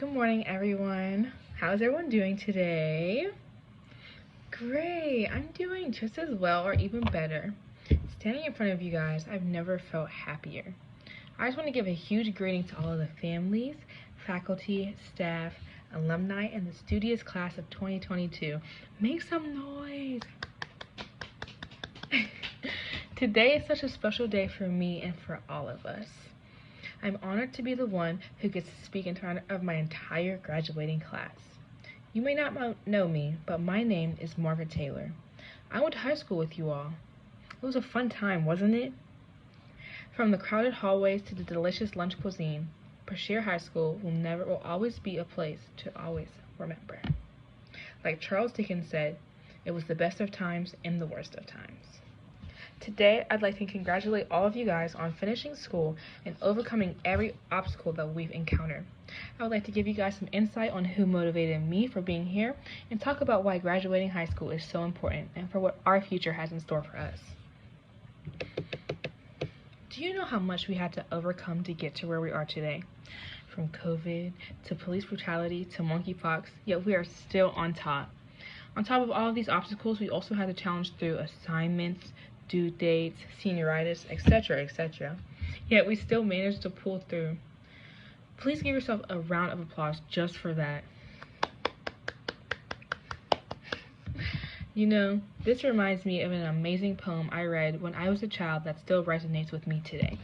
Good morning, everyone. How's everyone doing today? Great, I'm doing just as well or even better. Standing in front of you guys, I've never felt happier. I just want to give a huge greeting to all of the families, faculty, staff, alumni, and the studious class of 2022. Make some noise! Today is such a special day for me and for all of us. I'm honored to be the one who gets to speak in front of my entire graduating class. You may not know me, but my name is Marva Taylor. I went to high school with you all. It was a fun time, wasn't it? From the crowded hallways to the delicious lunch cuisine, Brashear High School will always be a place to always remember. Like Charles Dickens said, it was the best of times and the worst of times. Today, I'd like to congratulate all of you guys on finishing school and overcoming every obstacle that we've encountered. I would like to give you guys some insight on who motivated me for being here and talk about why graduating high school is so important and for what our future has in store for us. Do you know how much we had to overcome to get to where we are today? From COVID to police brutality to monkeypox, yet we are still on top. On top of all of these obstacles, we also had to challenge through assignments, due dates, senioritis, etc., etc. Yet we still managed to pull through. Please give yourself a round of applause just for that. You know, this reminds me of an amazing poem I read when I was a child that still resonates with me today.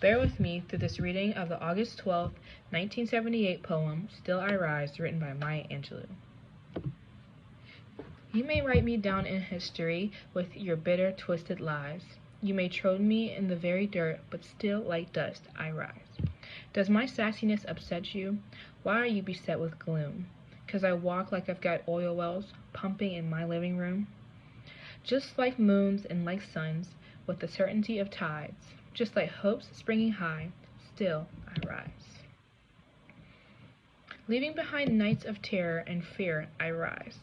Bear with me through this reading of the August 12th, 1978 poem, Still I Rise, written by Maya Angelou. You may write me down in history with your bitter, twisted lies. You may trode me in the very dirt, but still, like dust, I rise. Does my sassiness upset you? Why are you beset with gloom? 'Cause I walk like I've got oil wells pumping in my living room? Just like moons and like suns, with the certainty of tides, just like hopes springing high, still I rise. Leaving behind nights of terror and fear, I rise.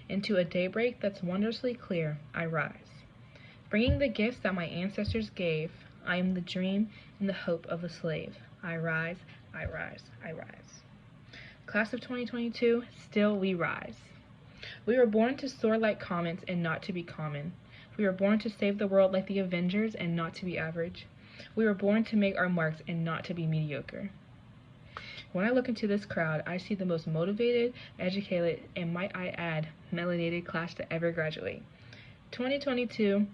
Into a daybreak that's wondrously clear, I rise. Bringing the gifts that my ancestors gave, I am the dream and the hope of a slave. I rise, I rise, I rise. Class of 2022, still we rise. We were born to soar like comets and not to be common. We were born to save the world like the Avengers and not to be average. We were born to make our marks and not to be mediocre. When I look into this crowd, I see the most motivated, educated, and might I add, melanated class to ever graduate. 2022,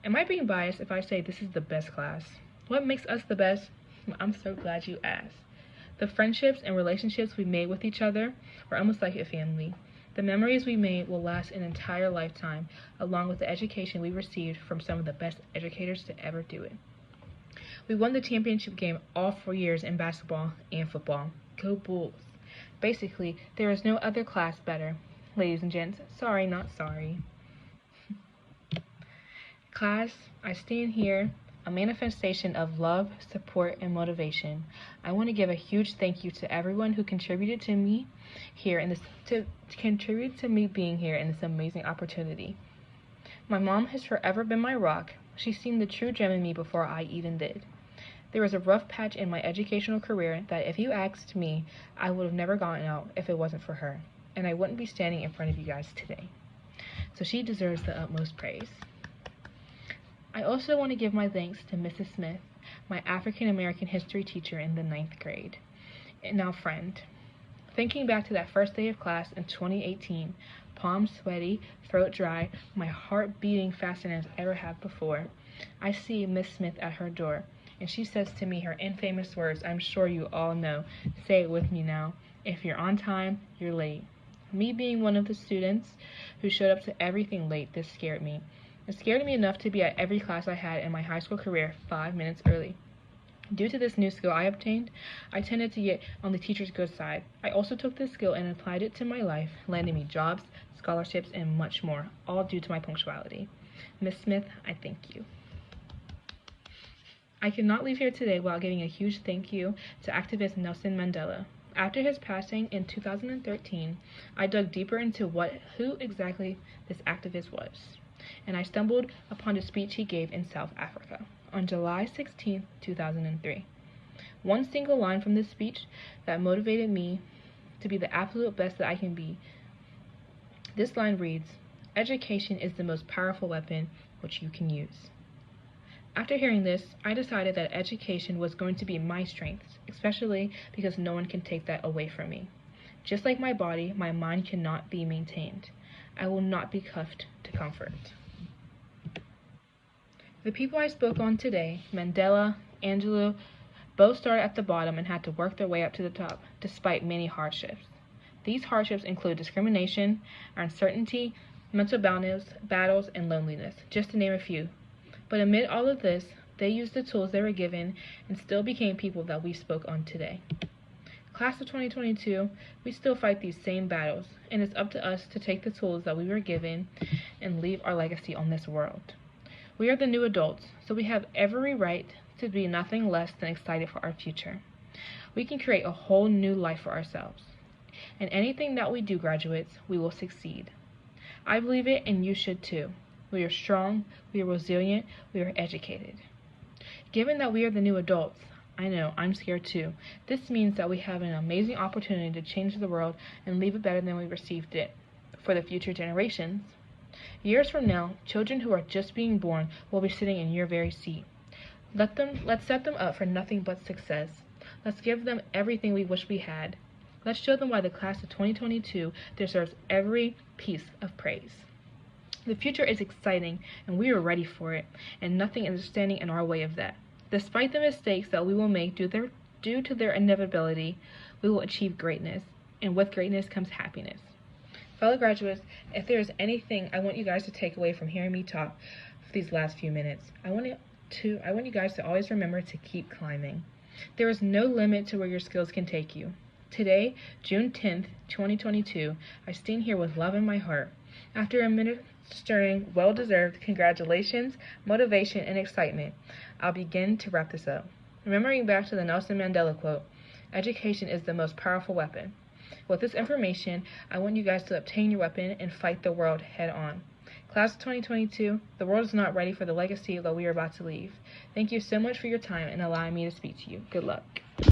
am I being biased if I say this is the best class? What makes us the best? I'm so glad you asked. The friendships and relationships we made with each other were almost like a family. The memories we made will last an entire lifetime, along with the education we received from some of the best educators to ever do it. We won the championship game all 4 years in basketball and football. Go Bulls. Basically, there is no other class better. Ladies and gents, sorry, not sorry. Class, I stand here, a manifestation of love, support, and motivation. I want to give a huge thank you to everyone who contributed to me being here in this amazing opportunity. My mom has forever been my rock. She's seen the true gem in me before I even did. There was a rough patch in my educational career that if you asked me, I would have never gotten out if it wasn't for her, and I wouldn't be standing in front of you guys today. So she deserves the utmost praise. I also want to give my thanks to Mrs. Smith, my African American history teacher in the 9th grade, and now friend. Thinking back to that first day of class in 2018, palms sweaty, throat dry, my heart beating faster than it's ever had before, I see Miss Smith at her door, and she says to me her infamous words I'm sure you all know. Say it with me now. If you're on time, you're late. Me being one of the students who showed up to everything late, this scared me. It scared me enough to be at every class I had in my high school career 5 minutes early. Due to this new skill I obtained, I tended to get on the teacher's good side. I also took this skill and applied it to my life, landing me jobs, scholarships, and much more, all due to my punctuality. Miss Smith, I thank you. I cannot leave here today without giving a huge thank you to activist Nelson Mandela. After his passing in 2013, I dug deeper into who exactly this activist was, and I stumbled upon the speech he gave in South Africa on July 16, 2003. One single line from this speech that motivated me to be the absolute best that I can be. This line reads, "Education is the most powerful weapon which you can use." After hearing this, I decided that education was going to be my strength, especially because no one can take that away from me. Just like my body, my mind cannot be maintained. I will not be cuffed to comfort. The people I spoke on today, Mandela, Angelou, both started at the bottom and had to work their way up to the top, despite many hardships. These hardships include discrimination, uncertainty, mental battles, and loneliness, just to name a few. But amid all of this, they used the tools they were given and still became people that we spoke on today. Class of 2022, we still fight these same battles, and it's up to us to take the tools that we were given and leave our legacy on this world. We are the new adults, so we have every right to be nothing less than excited for our future. We can create a whole new life for ourselves. In anything that we do, graduates, we will succeed. I believe it, and you should too. We are strong, we are resilient, we are educated. Given that we are the new adults, I know, I'm scared too. This means that we have an amazing opportunity to change the world and leave it better than we received it for the future generations. Years from now, children who are just being born will be sitting in your very seat. Let's set them up for nothing but success. Let's give them everything we wish we had. Let's show them why the class of 2022 deserves every piece of praise. The future is exciting, and we are ready for it, and nothing is standing in our way of that. Despite the mistakes that we will make due to their inevitability, we will achieve greatness, and with greatness comes happiness. Fellow graduates, if there is anything I want you guys to take away from hearing me talk for these last few minutes, I want you guys to always remember to keep climbing. There is no limit to where your skills can take you. Today, June 10th, 2022, I stand here with love in my heart. After administering well-deserved congratulations, motivation, and excitement, I'll begin to wrap this up. Remembering back to the Nelson Mandela quote, "Education is the most powerful weapon." With this information, I want you guys to obtain your weapon and fight the world head on. Class of 2022, the world is not ready for the legacy that we are about to leave. Thank you so much for your time and allowing me to speak to you. Good luck.